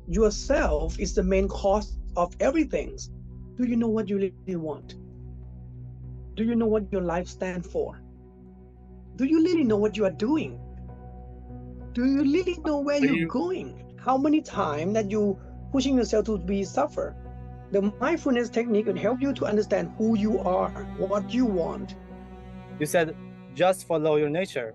yourself is the main cause of everything, do you know what you really want? Do you know what your life stands for? Do you really know what you are doing? Do you really know where Do you're you going? How many times that you pushing yourself to be suffer? The mindfulness technique will help you to understand who you are, what you want. you said just follow your nature.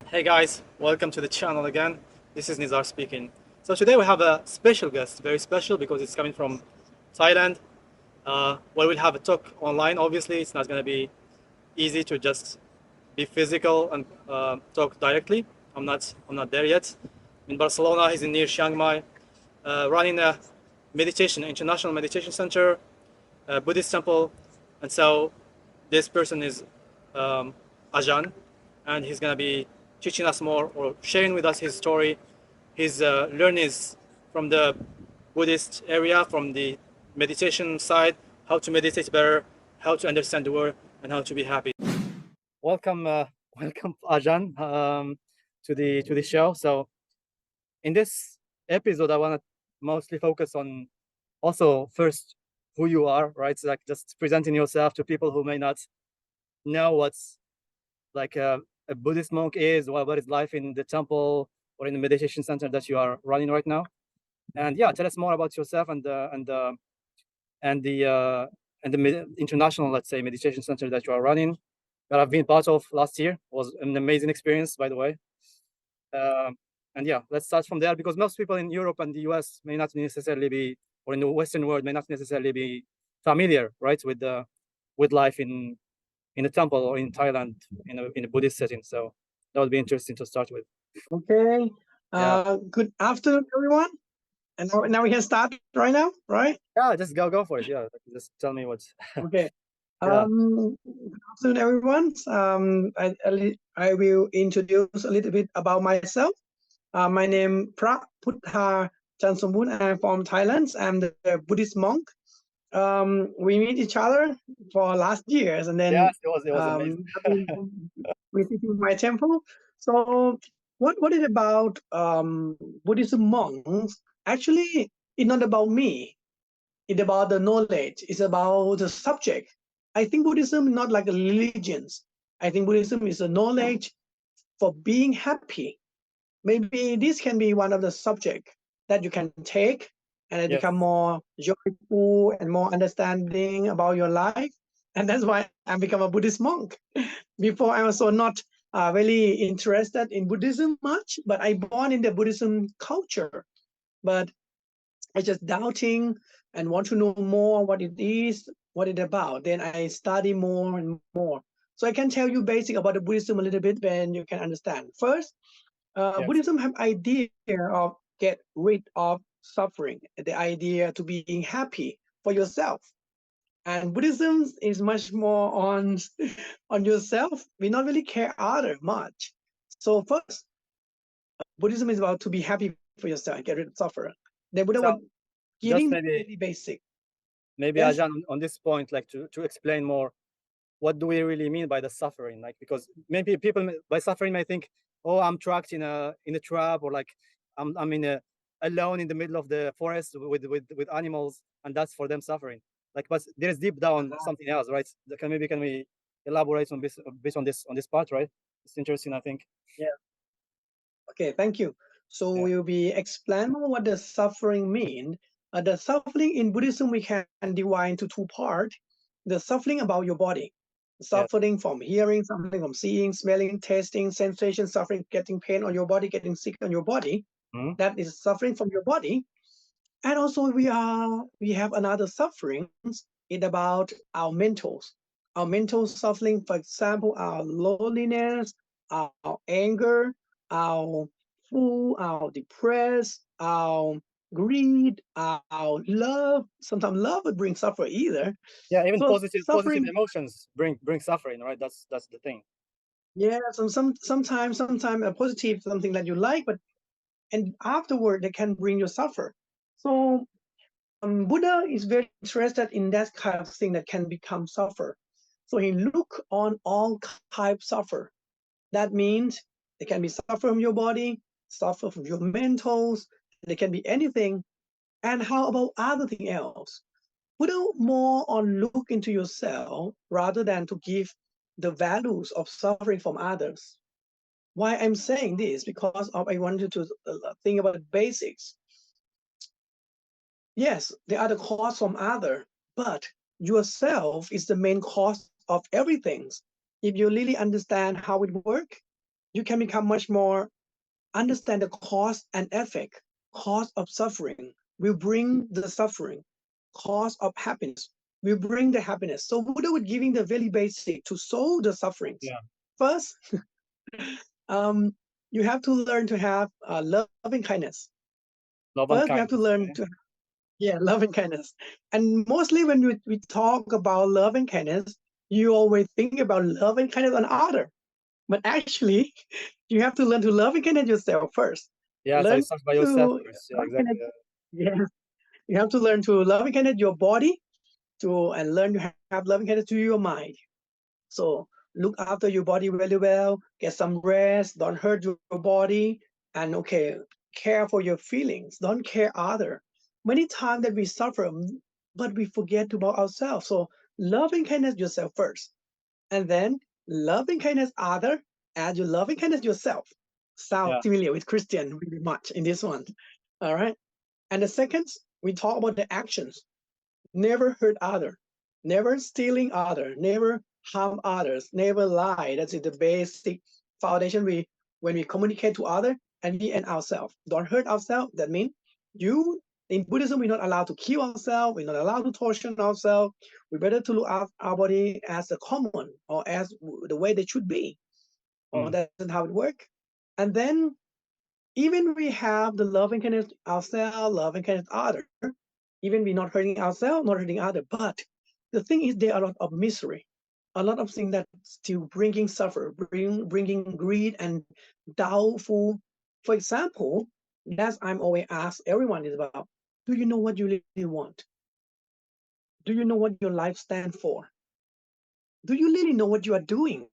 Hey guys, welcome to the channel again. This is Nizar speaking. So today we have a special guest, very special because it's coming from Thailand. Where we'll have a talk online. Obviously, it's not going to be easy to just be physical and talk directly. I'm not there yet. In Barcelona, he's in near Chiang Mai, running a meditation, international meditation center, a Buddhist temple, and so this person is Ajahn, and he's gonna be teaching us more or sharing with us his story, his learnings from the Buddhist area, from the meditation side, how to meditate better, how to understand the world, and how to be happy. Welcome, welcome, Ajahn, to the show. So in this episode, I want to mostly focus on also first who you are, right? So like just presenting yourself to people who may not know what's like a Buddhist monk is, what is life in the temple or in the meditation center that you are running right now. And yeah, tell us more about yourself and the international, let's say, meditation center that you are running, that I've been part of last year. It was an amazing experience, by the way. And yeah, let's start from there because most people in Europe and the US may not necessarily be, or in the Western world, may not necessarily be familiar, right, with life in a temple or in Thailand in a Buddhist setting. So that would be interesting to start with. Okay. Yeah, Good afternoon, everyone. And now we can start right now, right? yeah, just go for it. Yeah, just tell me what's. Okay. Yeah, Good afternoon, everyone. I will introduce a little bit about myself. My name Pra Putha Chansombun. I'm from Thailand. I'm the Buddhist monk. We meet each other for last years, and then yes, it was amazing. I've been visiting my temple. So, what is about Buddhism monks? Actually, it's not about me. It's about the knowledge. It's about the subject. I think Buddhism is not like a religion. I think Buddhism is a knowledge for being happy. Maybe this can be one of the subject that you can take and it Yes, become more joyful and more understanding about your life. And that's why I become a Buddhist monk. Before I was so not really interested in Buddhism much, but I born in the Buddhism culture. But I just doubting and want to know more what it is, what it about. Then I study more and more. So I can tell you basic about the Buddhism a little bit, then you can understand. First, yes, Buddhism have idea of get rid of suffering, the idea to being happy for yourself. And Buddhism is much more on on yourself. We not really care other much. So first, Buddhism is about to be happy for yourself, get rid of suffer. Then Buddha so was just giving maybe very basic. maybe Yes. Ajahn on this point, like to explain more, what do we really mean by the suffering? Like, because maybe people by suffering may think, oh, I'm trapped in a trap, or like I'm in a alone in the middle of the forest with animals, and that's for them suffering. Like, but there's deep down something else, right? Can we elaborate on this, based on this part, right? It's interesting, I think. Yeah. Okay. Thank you. So Yeah, we'll be explaining what the suffering mean. The suffering in Buddhism we can divide into two parts. The suffering about your body, yeah. suffering from hearing, suffering from seeing, smelling, tasting, sensation, suffering, getting pain on your body, getting sick on your body. Mhm. That is suffering from your body. And also we have another sufferings. It about our mentals. Our mental suffering, for example, our loneliness, our anger, our full, our depressed, our greed, our love. Sometimes love would bring suffer either. Yeah, even So positive suffering, emotions bring suffering, right? That's the thing. yeah, sometimes a positive something that you like, but and afterward they can bring you suffer. So Buddha is very interested in that kind of thing that can become suffer. So he look on all types suffer. That means it can be suffer from your body, suffer from your mentals, it can be anything. And how about other thing else? Buddha more on look into yourself rather than to give the values of suffering from others. Why I'm saying this? Because I wanted to think about the basics. Yes, there are the cause from other, but yourself is the main cause of everything. If you really understand how it works, you can become much more understand the cause and effect. Cause of suffering will bring the suffering. Cause of happiness will bring the happiness. So Buddha was giving the very basic to solve the sufferings. Yeah. First, you have to learn to have loving kindness. Love and First, you have to kindness. learn Okay. to love and kindness. And mostly when we talk about love and kindness, you always think about love and kindness on other. But actually, you have to learn to love and kindness yourself first. Yeah, so it Learn starts by to yourself first. Yeah, love and exactly. kindness. Yeah, you have to learn to love and kindness your body and learn to have love and kindness to your mind. So look after your body really well, get some rest, don't hurt your body, and care for your feelings, don't care other. Many times that we suffer, but we forget about ourselves. So loving kindness yourself first, and then loving kindness other, and you loving kindness yourself. Sound Yeah. familiar with Christian really much in this one. All right. And the second, we talk about the actions. Never hurt other, never stealing other, never harm others, never lie. That's the basic foundation we when we communicate to other and we and ourselves. Don't hurt ourselves. That means you in Buddhism we're not allowed to kill ourselves, we're not allowed to torture ourselves. We better to look at our body as a common or as the way they should be. Or Mm. that's how it works. And then even we have the loving kindness ourselves, loving kindness other, even we're not hurting ourselves, not hurting other. But the thing is, there are a lot of misery, a lot of things that still bringing suffer, bringing greed and doubtful. For example, that's I'm always asked everyone is about: do you know what you really want? Do you know what your life stands for? Do you really know what you are doing?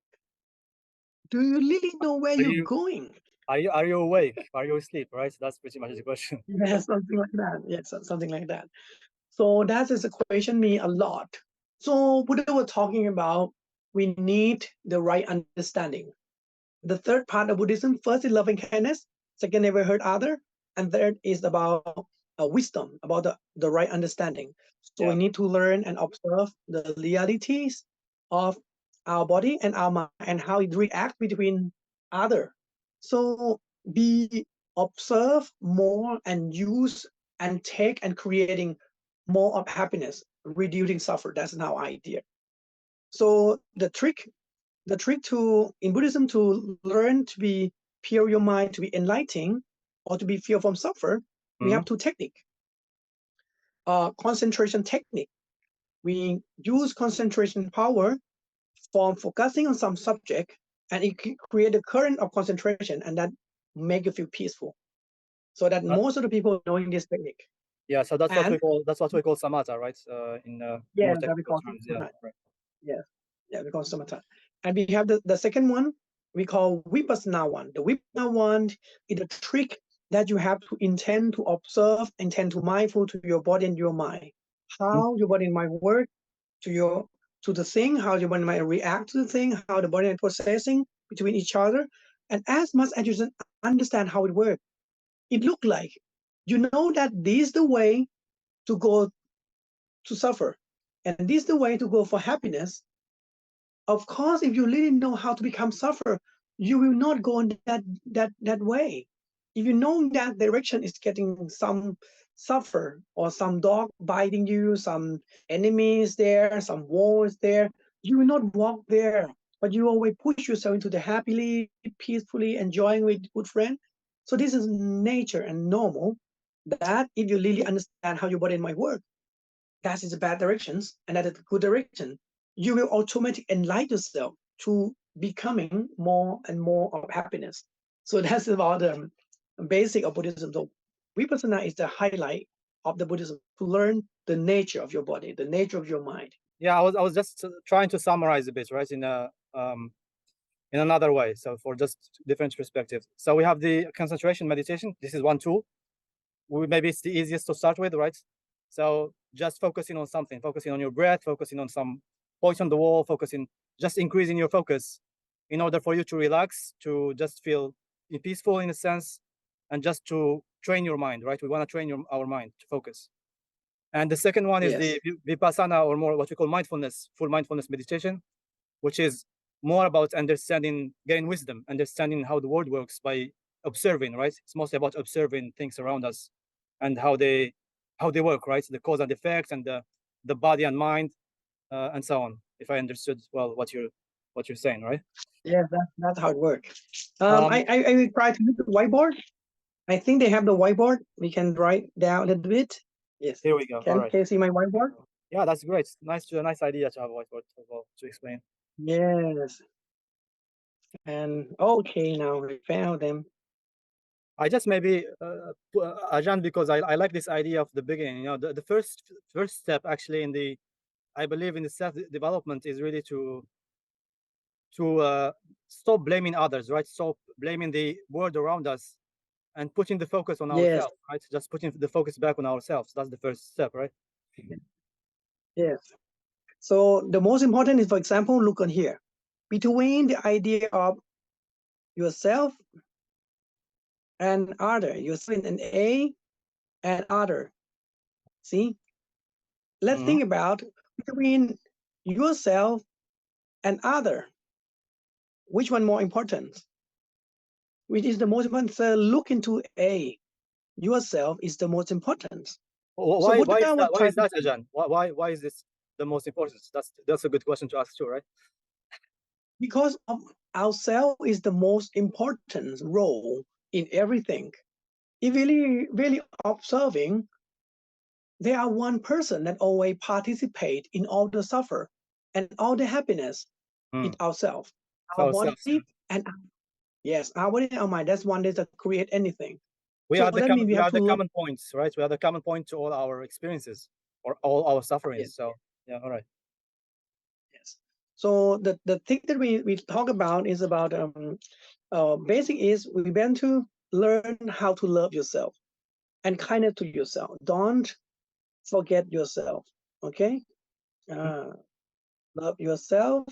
Do you really know where Are you're you going? are you awake? Are you asleep? Right. So that's pretty much the question. Yeah, something like that. Yes, something like that. So that is a question me a lot. So Buddha was talking about we need the right understanding. The third part of Buddhism, first is loving kindness, second never hurt other, and third is about wisdom, about the right understanding. So we Yeah. need to learn and observe the realities of our body and our mind and how it reacts between other. So be observe more and use and take and creating more of happiness, reducing suffer. That's our idea. So the trick to in Buddhism to learn to be pure your mind, to be enlightening, or to be free from suffer, we Mm. have two technique. Concentration technique. We use concentration power from focusing on some subject, and it create a current of concentration, and that make you feel peaceful. So that Uh, most of the people knowing this technique. yeah. So And that's what we call samatha, right? In yeah, more that we technical call terms. Yeah. Right. yes. Yeah, we call samatha. And we have the second one we call vipassana one. The vipassana one is a trick that you have to intend to observe, intend to mindful to your body and your mind. Mm. How your body and mind work to the thing, how your body might react to the thing, how the body and processing between each other. And as much as you understand how it works, it look like you know that this is the way to go to suffer. And this is the way to go for happiness. Of course, if you really know how to become sufferer, you will not go in that way. If you know that direction is getting some suffer or some dog biting you, some enemies there, some wars there, you will not walk there. But you always push yourself into the happily, peacefully enjoying with good friend. So this is nature and normal. That if you really understand how your body and mind work, that is the bad directions and that is the good direction, you will automatically enlighten yourself to becoming more and more of happiness. So that's about the basic of Buddhism. So vipassana is the highlight of the Buddhism, to learn the nature of your body, the nature of your mind. Yeah, I was just trying to summarize a bit, right, in another way. So for just different perspectives. So we have the concentration meditation. This is one tool. Maybe it's the easiest to start with, right? So just focusing on something, focusing on your breath, focusing on some point on the wall, just increasing your focus in order for you to relax, to just feel peaceful in a sense, and just to train your mind, right? We want to train our mind to focus. And the second one is Yes. the vipassana, or more what we call mindfulness, full mindfulness meditation, which is more about understanding, getting wisdom, understanding how the world works by observing, right? It's mostly about observing things around us and how they work, right? The cause and effects, and the body and mind, and so on. If I understood well what you're saying, right? Yes, that's how it works. Um, I will try to use the whiteboard. I think they have the whiteboard. We can write down a little bit. Yes. Here we go. All Can right. you see my whiteboard? Yeah, that's great. Nice idea to have a whiteboard as well to explain. Yes. And okay, now I found them. I just maybe Ajahn, because I like this idea of the beginning. You know, the first step actually I believe in the self development is really to stop blaming others, right? Stop blaming the world around us and putting the focus on Yes. ourselves, right? Just putting the focus back on ourselves. That's the first step, right? Yes. So the most important is, for example, look on here. Between the idea of yourself and other, yourself in A and other. See? Let's think about between yourself and other. Which one more important? Which is the most important? So look into A. Yourself is the most important. So Why Buddha is that? was Why trying is to, that, Ajahn? Why is this the most important? That's a good question to ask too, right? because of ourself is the most important role in everything. If really observing, there are one person that always participate in all the suffer and all the happiness in ourselves, our So body, and yes, our body and our mind. That's one that create anything. we So are that means we have the to learn. common points, right? We are the common point to all our experiences or all our Yes, sufferings. So yeah, all right. yes. So the thing that we talk about is about basic is we want to learn how to love yourself and kindness to yourself. Don't forget yourself. Okay, love yourself,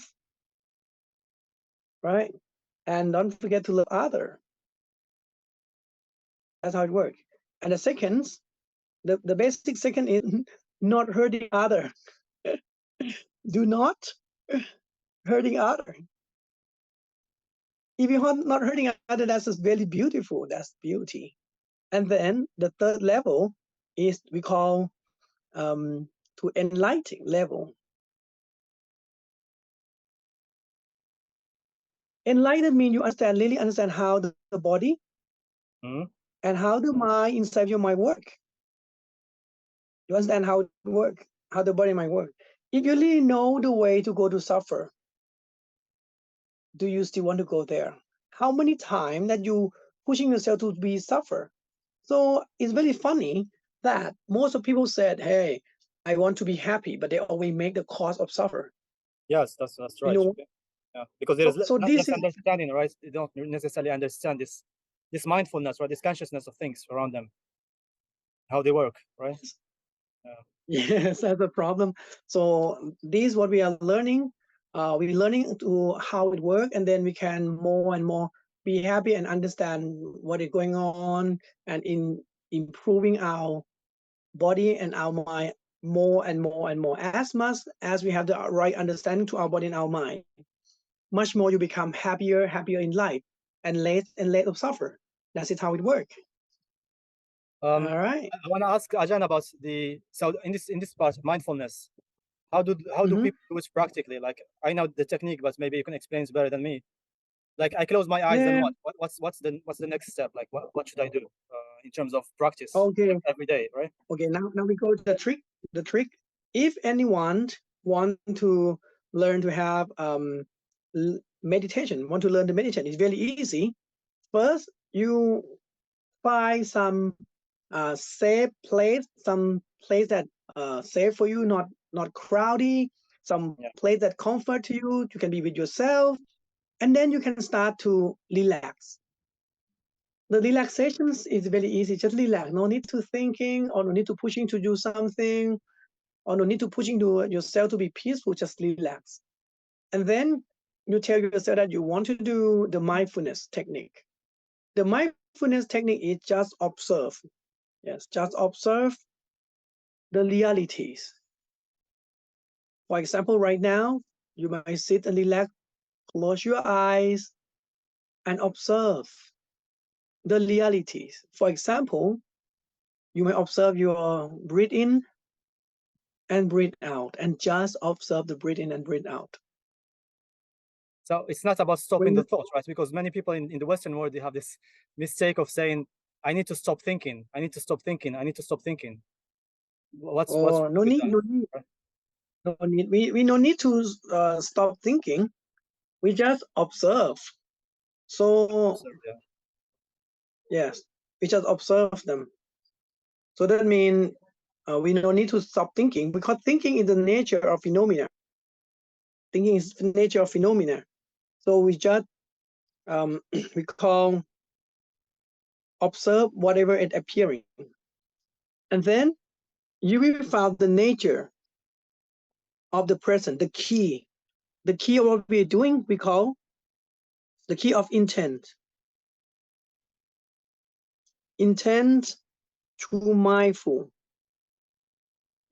right? And don't forget to love other. That's how it works. And the second, the basic second is not hurting other. Do not hurting other. If you're not hurting other, that's just very beautiful. That's beauty. And then the third level is we call to enlighten level. Enlightened means you really understand how the body and how the mind inside your mind work. You understand how it work, how the body might work. If you really know the way to go to suffer, do you still want to go there? How many times that you pushing yourself to be suffer? So it's very funny that most of people said, "Hey, I want to be happy," but they always make the cause of suffer. Yes, that's You right. know, Yeah, because there is so this less is understanding, right? They don't necessarily understand this mindfulness, right? This consciousness of things around them, how they work, right? Yeah. yes, that's a problem. So this is what we are learning. We're learning to how it works, and then we can more and more be happy and understand what is going on, and in improving our body and our mind more and more and more. As much as we have the right understanding to our body and our mind, much more you become happier in life, and less of suffer. That's it how it works. All right. I want to ask Ajahn about so in this part mindfulness. How do people do it practically? Like I know the technique, but maybe you can explain it better than me. Like I close my eyes, then Yeah. what's the next step? Like what should I do in terms of practice, Okay. like every day, right? Okay. Now we go to the trick. The trick. If anyone want to learn to have meditation, want to learn the meditation, it's very easy. First, you find some safe place, some place that safe for you, not crowdy, some place that comfort to you. You can be with yourself, and then you can start to relax. The relaxations is very easy. Just relax. No need to thinking, or no need to pushing to do something, or no need to pushing to yourself to be peaceful. Just relax, and then you tell yourself that you want to do the mindfulness technique. The mindfulness technique is just observe. Yes, just observe the realities. For example, right now, you might sit and relax, close your eyes, and observe the realities. For example, you may observe your breathe in and breathe out, and just observe the breathe in and breathe out. So it's not about stopping the thoughts, right? Because many people in the Western world, they have this mistake of saying, I need to stop thinking. I need to stop thinking. I need to stop thinking. What's no need, that? no need, no need. We no need to stop thinking. We just observe. So yes, we just observe them. So that means we don't need to stop thinking, because thinking is the nature of phenomena. Thinking is the nature of phenomena. So we just we call observe whatever it appearing, and then you will find the nature of the present, the key of what we're doing. We call the key of intent. Intent to mindful.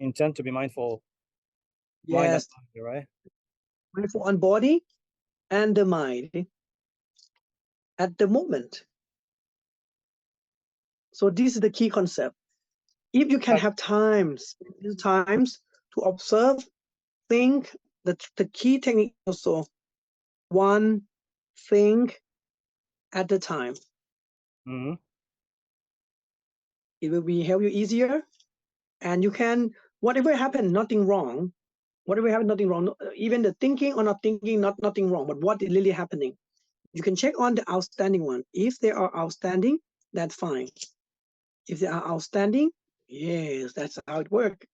Intent to be mindful. Yes. Mind and body, right? Mindful on body and the mind at the moment. So this is the key concept. If you can have times to observe, think, the key technique also, one thing at a time. It will be help you easier, and you can, whatever happened, nothing wrong. Whatever happened, nothing wrong. Even the thinking or not thinking, nothing wrong. But what is really happening? You can check on the outstanding one. If they are outstanding, that's fine. If they are outstanding, yes, that's how it works.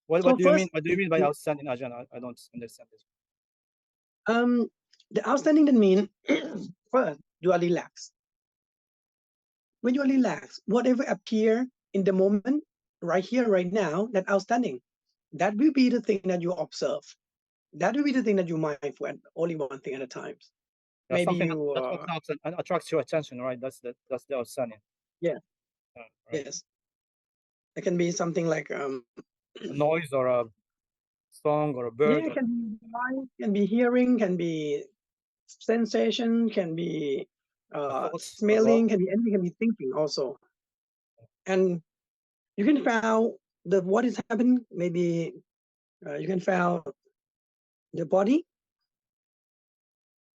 Well, what do you mean? What do you mean by outstanding, Ajahn? I don't understand this. The outstanding that mean first you are relaxed. When you are relaxed, whatever appear in the moment, right here, right now, that outstanding, that will be the thing that you observe. That will be the thing that you mindful, and only one thing at a time. That's Maybe something you that attracts your attention, right? That's the outstanding. Yeah. Right. Yes. It can be something like a noise or a song or a bird. Yeah, it can be noise, can be hearing, can be sensation, can be smelling, can be anything, can be thinking also. And you can find what is happening. Maybe you can find the body,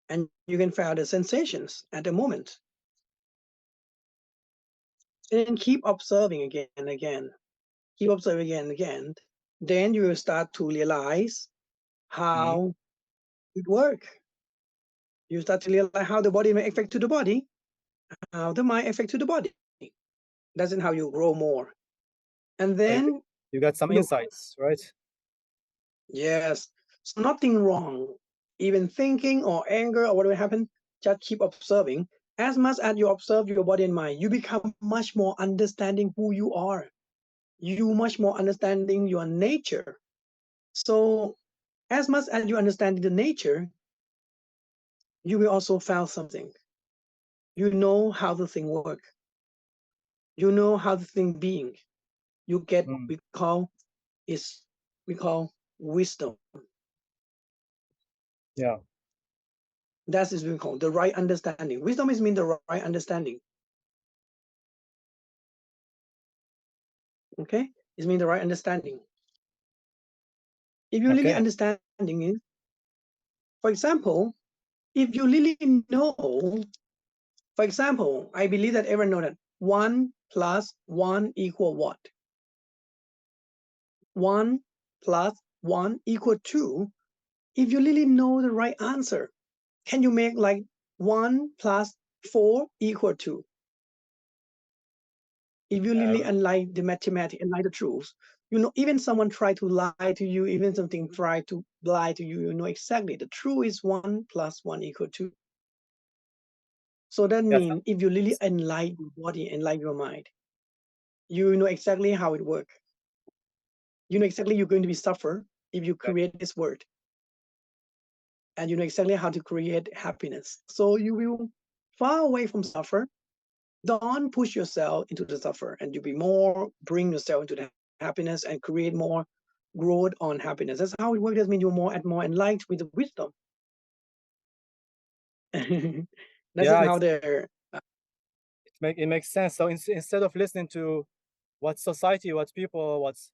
and you can find the sensations at the moment. And keep observing again and again. Keep observing again and again. Then you will start to realize how it works. You start to realize how the body may affect to the body, how the mind affect to the body. That's how you grow more. And then you got some insights, right? Yes. So nothing wrong. Even thinking or anger or whatever happened, just keep observing. As much as you observe your body and mind, you become much more understanding who you are. You much more understanding your nature. So as much as you understand the nature, you will also find something. You know how the thing work. You know how the thing being. You get we call wisdom. Yeah. That is what we call the right understanding. Wisdom is mean the right understanding. Okay, it means the right understanding. If you really understanding it, for example, if you really know, for example, I believe that everyone know that 1 plus 1 equal what? 1 plus 1 equal 2. If you really know the right answer, can you make like 1 plus 4 equal 2? If you really unlike the mathematics, unlike the truth, even someone try to lie to you, even something try to lie to you, you know exactly the truth is 1 + 1 = 2. So that means if you really enlighten your body, enlighten your mind, you know exactly how it works. You know exactly you're going to be suffer if you create this word. And you know exactly how to create happiness. So you will far away from suffer. Don't push yourself into the suffer, and you'll be more bring yourself into the happiness and create more growth on happiness. That's how it works. That means you're more and more enlightened with the wisdom. That's how they're. It makes sense. So instead of listening to what society, what people, what's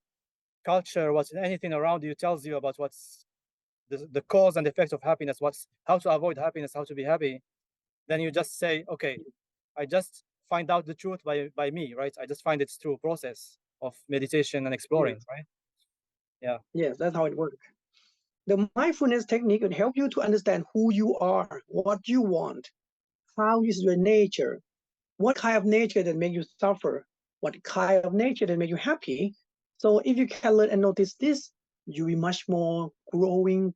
culture, what's anything around you tells you about what's the cause and effect of happiness, what's how to avoid happiness, how to be happy, then you just say, okay, I just find out the truth by me, right? I just find it through a process of meditation and exploring, right? Yeah. Yes, that's how it works. The mindfulness technique will help you to understand who you are, what you want, how is your nature, what kind of nature that make you suffer, what kind of nature that make you happy. So if you can learn and notice this, you'll be much more growing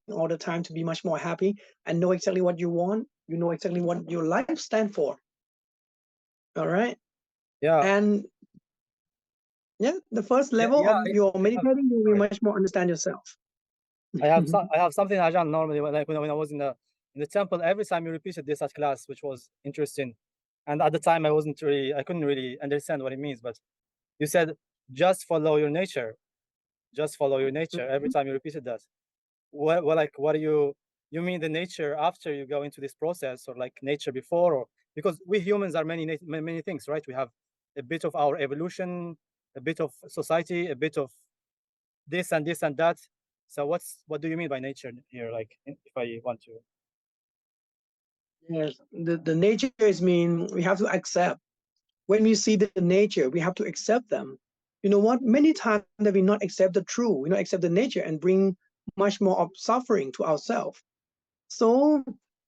all the time to be much more happy and know exactly what you want. You know exactly what your life stand for. All right. Yeah. And yeah, the first level of your meditating, you will much more understand yourself. I have something, Ajahn, normally when I was in the temple, every time you repeated this at class, which was interesting. And at the time I couldn't really understand what it means, but you said, just follow your nature. Just follow your nature. Every time you repeated that. What do you mean the nature after you go into this process, or like nature before? Or because we humans are many things, right? We have a bit of our evolution, a bit of society, a bit of this and this and that. So what do you mean by nature here? Like, if I want to. Yes, the nature is mean we have to accept. When we see the nature, we have to accept them. You know what? Many times that we not accept the truth, we not accept the nature and bring much more of suffering to ourselves. So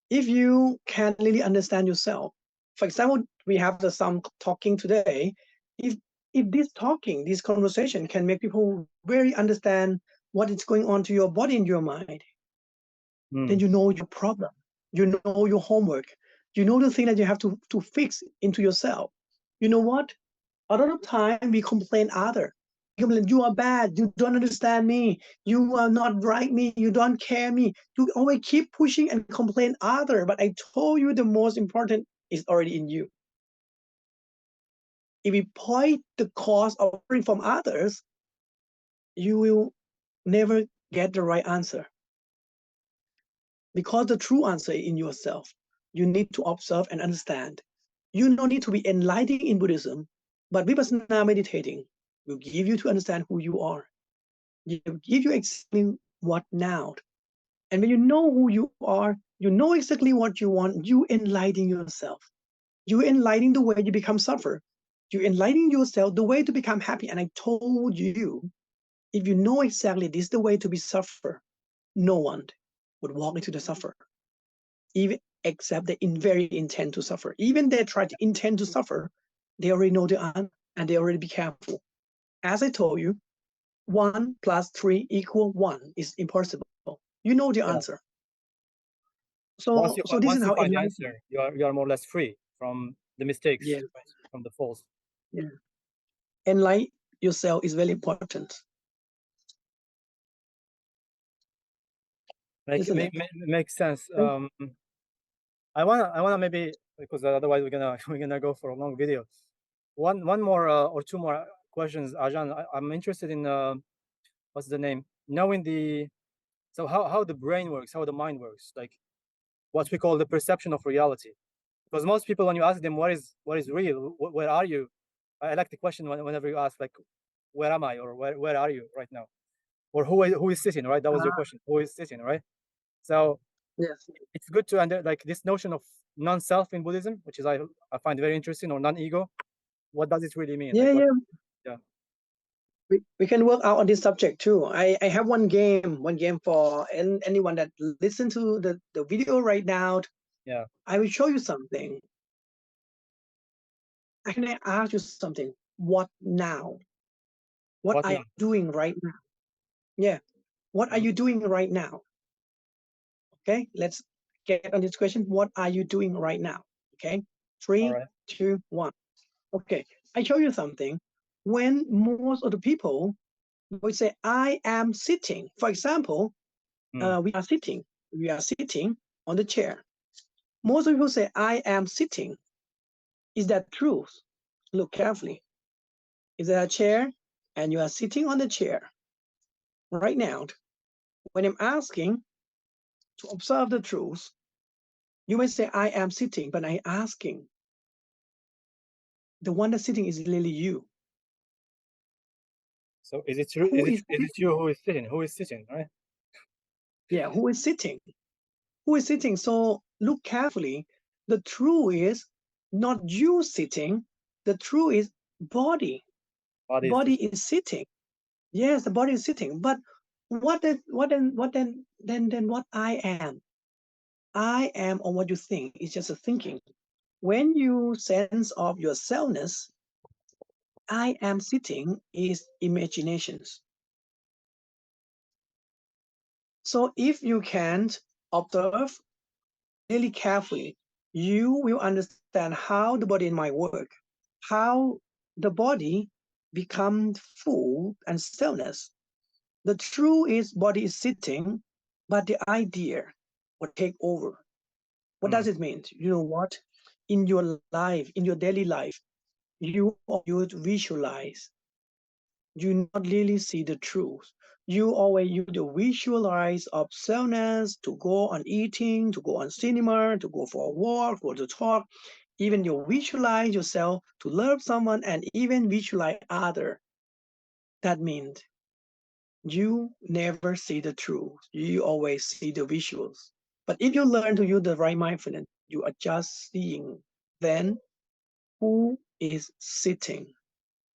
if you can really understand yourself, for example, we have some talking today. If this talking, this conversation can make people really understand what is going on to your body and your mind, then you know your problem, you know your homework, you know the thing that you have to fix into yourself. You know what? A lot of time we complain other. We complain, you are bad, you don't understand me, you are not right me, you don't care me. You always keep pushing and complain other, but I told you the most important is already in you. If we point the cause of suffering from others, you will never get the right answer. Because the true answer is in yourself. You need to observe and understand. You don't need to be enlightened in Buddhism, but Vipassana meditating will give you to understand who you are. It will give you exactly what now. And when you know who you are, you know exactly what you want, you enlighten yourself. You enlighten the way you become suffer. You enlighten yourself the way to become happy. And I told you, if you know exactly this is the way to be suffer, no one would walk into the suffer. Even except they very intend to suffer. Even they try to intend to suffer, they already know the answer and they already be careful. As I told you, 1 + 3 = 1 is impossible. You know the answer. So this is how find the answer, you are more or less free from the mistakes, yeah. right? From the faults. Yeah. Enlighten yourself is very important. Makes sense. I wanna maybe, because otherwise we're gonna go for a long video. One more or two more questions, Ajahn. I'm interested in what's the name? Knowing so how the brain works, how the mind works, like what we call the perception of reality. Because most people, when you ask them what is real, where are you? I like the question whenever you ask, like, where am I, or where are you right now, or who is sitting, right? That was your question. Who is sitting, right? So yes, it's good to like this notion of non-self in Buddhism, which is I find very interesting, or non-ego. What does it really mean? yeah, Like, yeah. We can work out on this subject too. I have one game for anyone that listen to the video right now. Yeah. I will show you something. Can I ask you something? What now? What What are now? you doing right now? Yeah. What are Mm. you doing right now? Okay, let's get on this question. What are you doing right now? Okay, All 3, right. 2, 1. Okay, I show you something. When most of the people would say, I am sitting. For example, Mm. we are sitting. We are sitting on the chair. Most people say, I am sitting. Is that truth? Look carefully. Is there a chair and you are sitting on the chair right now? When I'm asking to observe the truth, you may say, I am sitting, but I'm asking. The one that's sitting is really you. So is it true? Who is Is it sitting? you who is sitting? Who is sitting? Right. Yeah, who is sitting? Who is sitting? So look carefully. The true is not you sitting. The true is body. Body is Body sitting. is sitting. Yes, the body is sitting. But then what I am? I am or what you think is just a thinking. When you sense of your selfness, I am sitting is imaginations. So if you can observe really carefully, you will understand how the body might work, how the body becomes full and stillness. The true is body is sitting, but the idea will take over. What Mm. does it mean? You know what? In your life, in your daily life, you visualize. You not really see the truth. You always use the visualize of selfness to go on eating, to go on cinema, to go for a walk, or to talk. Even you visualize yourself to love someone and even visualize other. That means you never see the truth. You always see the visuals. But if you learn to use the right mindfulness, you are just seeing. Then who is sitting?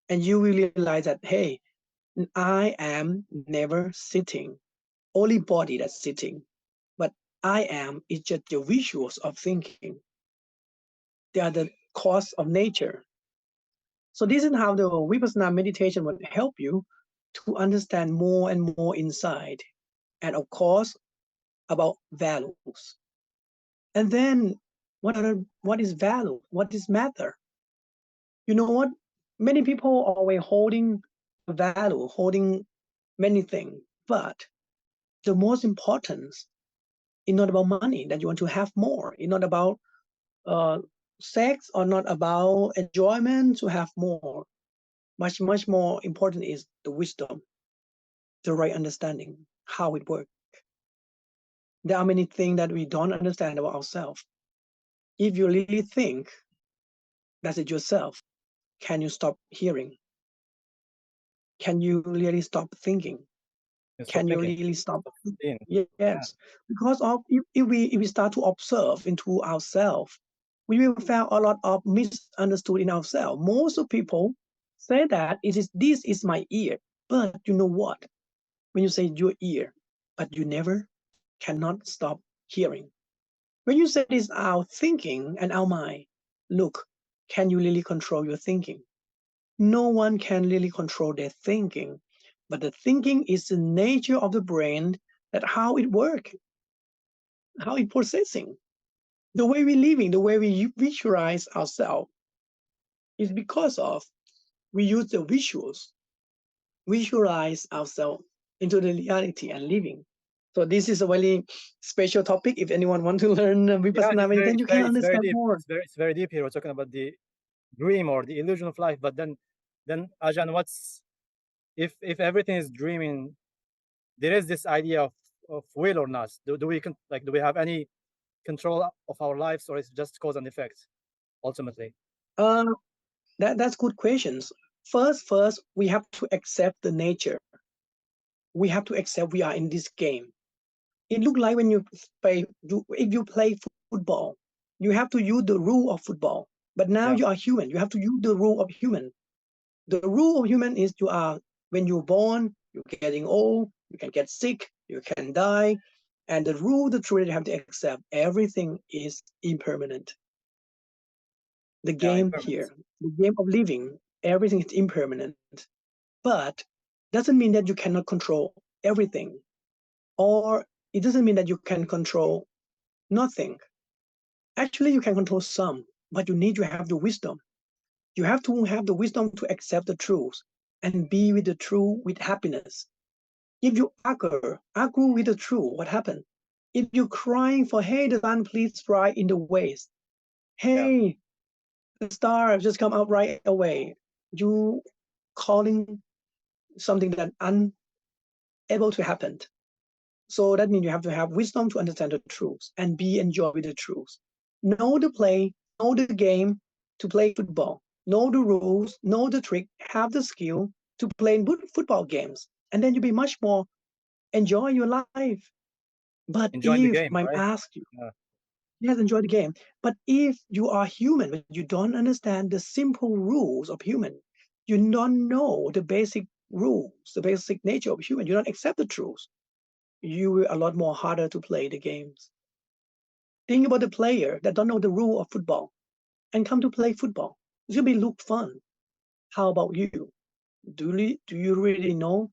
And you will realize that, hey, I am never sitting. Only body that's sitting. But I am is just the visuals of thinking. They are the cause of nature. So this is how the Vipassana meditation would help you to understand more and more inside. And of course, about values. And then what is value? What is matter? You know what? Many people are always holding value, holding many things. But the most important is not about money, that you want to have more. It's not about uh, sex or not about enjoyment to have more. Much, much more important is the wisdom, the right understanding, how it works. There are many things that we don't understand about ourselves. If you really think that's it yourself, can you stop hearing? Can you really stop thinking? You stop Can you thinking. really stop? Stop seeing. Yeah. Yes, because of if we start to observe into ourselves, we will find a lot of misunderstood in ourselves. Most of people say that this is my ear, but you know what? When you say your ear, but you never cannot stop hearing. When you say this our thinking and our mind, look, can you really control your thinking? No one can really control their thinking, but the thinking is the nature of the brain, that how it works, how it processing. The way we living, the way we visualize ourselves is because of we use the visuals, visualize ourselves into the reality and living. So this is a very special topic. If anyone want to learn Yeah, Vipassana meditation, you can it's very understand deep. more. It's very deep here. We're talking about the dream or the illusion of life. But then Ajahn, what's if everything is dreaming? There is this idea of will or not. Do we have any control of our lives, or is it just cause and effect ultimately? Uh, that's good questions. First, we have to accept the nature. We have to accept we are in this game. It look like when if you play football, you have to use the rule of football. But now Yeah. you are human. You have to use the rule of human. The rule of human is you are when you're born, you're getting old, you can get sick, you can die, and the rule, the truth, you have to accept everything is impermanent. The game here, the game of living, everything is impermanent. But doesn't mean that you cannot control everything, or it doesn't mean that you can control nothing. Actually, you can control some, but you need to have the wisdom. You have to have the wisdom to accept the truth and be with the truth with happiness. If you argue with the truth, what happened? If you're crying for, hey, the sun, please rise in the west. Hey, the star just come out right away. You calling something that unable to happen. So that means you have to have wisdom to understand the truth and be enjoy with the truth. Know the play, know the game to play football. Know the rules, know the trick, have the skill to play football games. And then you'll be much more enjoy your life. But Enjoying the if game, I right? ask you, yes, enjoy the game. But if you are human, but you don't understand the simple rules of human, you don't know the basic rules, the basic nature of human, you don't accept the truth, you will a lot more harder to play the games. Think about the player that don't know the rule of football and come to play football. It's gonna be look fun. How about you? Do you really know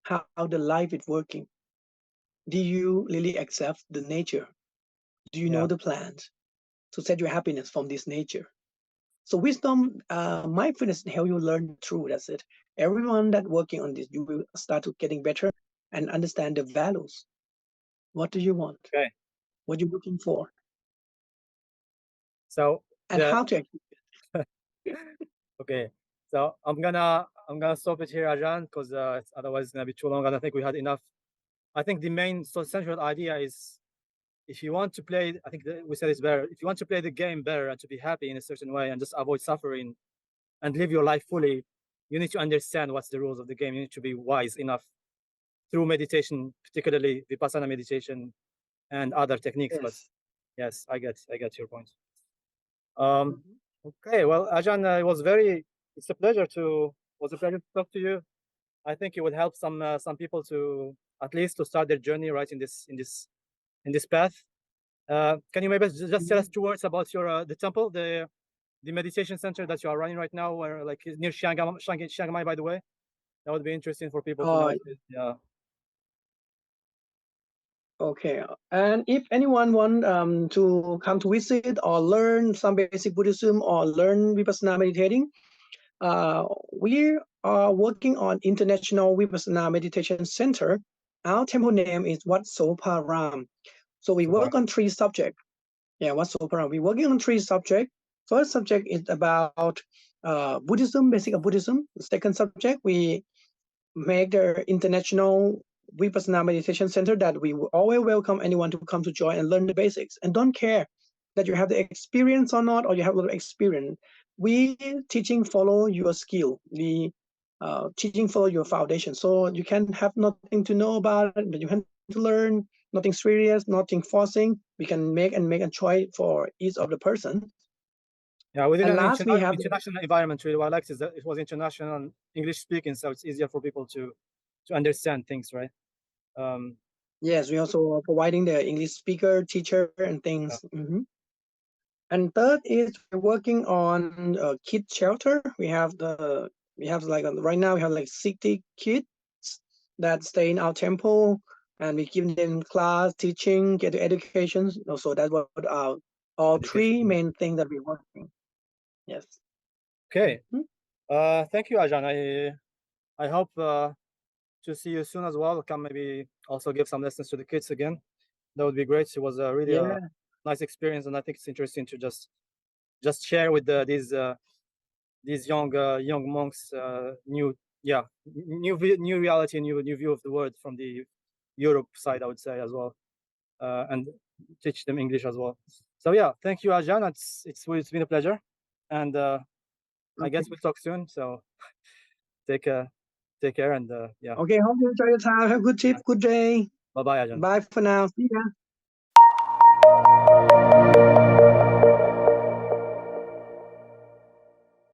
how the life is working? Do you really accept the nature? Do you know the plans to set your happiness from this nature? So wisdom, mindfulness help you learn the truth. That's it. Everyone that working on this, you will start to getting better and understand the values. What do you want? Okay. What you're looking for? So and how to okay. So I'm gonna stop it here, Ajahn, because otherwise it's gonna be too long. And I think we had enough. I think the main central idea is, if you want to play, I think we said it's better. If you want to play the game better and to be happy in a certain way and just avoid suffering and live your life fully, you need to understand what's the rules of the game. You need to be wise enough through meditation, particularly Vipassana meditation and other techniques. Yes. But yes, I get your point. Okay, well, Ajahn, it's a pleasure to talk to you. I think it would help some people to at least to start their journey right in this path. Can you maybe just tell us 2 words about your the temple, the meditation center that you are running right now, where like near Chiang Mai, by the way? That would be interesting for people to know. Yeah. Okay. And if anyone want to come to visit or learn some basic Buddhism or learn Vipassana meditating, we are working on International Vipassana Meditation Center. Our temple name is Wat Soparam. So we work on 3 subjects. Yeah, Wat Soparam. We're working on 3 subjects. First subject is about Buddhism, basic of Buddhism. The second subject, we make the International Vipassana Meditation Center that we will always welcome anyone to come to join and learn the basics. And don't care that you have the experience or not, or you have a lot of experience. We teaching follow your skill. We teaching follow your foundation. So you can have nothing to know about it, but you can to learn, nothing serious, nothing forcing. We can make a choice for each of the person. Yeah, within And an last, we have international environment, really, what I liked is that it was international English speaking, so it's easier for people to understand things, right? Yes, we also are providing the English speaker, teacher, and things. And third is we're working on a kid shelter. We have like right now we have like 60 kids that stay in our temple, and we give them class, teaching, get education. So that's what our all 3 main things that we're working. Yes. Okay. Thank you, Ajahn. I hope to see you soon as well. Come maybe also give some lessons to the kids again. That would be great. It was a really nice experience, and I think it's interesting to just share with these young monks new reality, new view of the world from the Europe side, I would say, as well, and teach them English as well. So yeah, thank you, Ajahn. It's been a pleasure, and I guess we'll talk soon. So take care, and yeah. Okay, hope you enjoy your time. Have a good trip, good day. Bye bye, Ajahn. Bye for now. See ya.